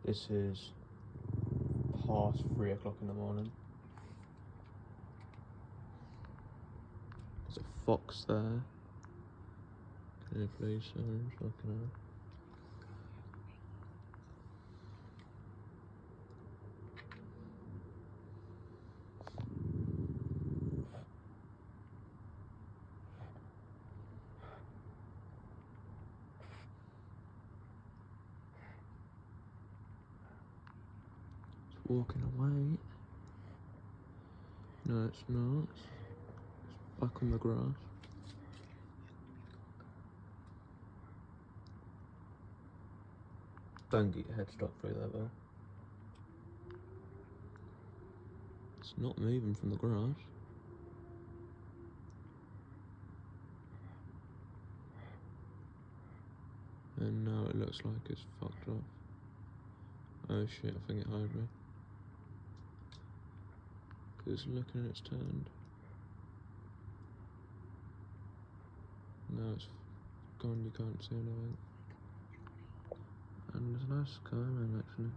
This is past 3 o'clock in the morning. There's a fox there. Can you please show him? Looking at. It's walking away. No, it's not. It's back on the grass. Don't get your head stuck through there, though. It's not moving from the grass. And now it looks like it's fucked off. Oh shit, I think it heard me. Because it's looking and it's turned. Now it's gone, you can't see anything. And there's no skyline actually.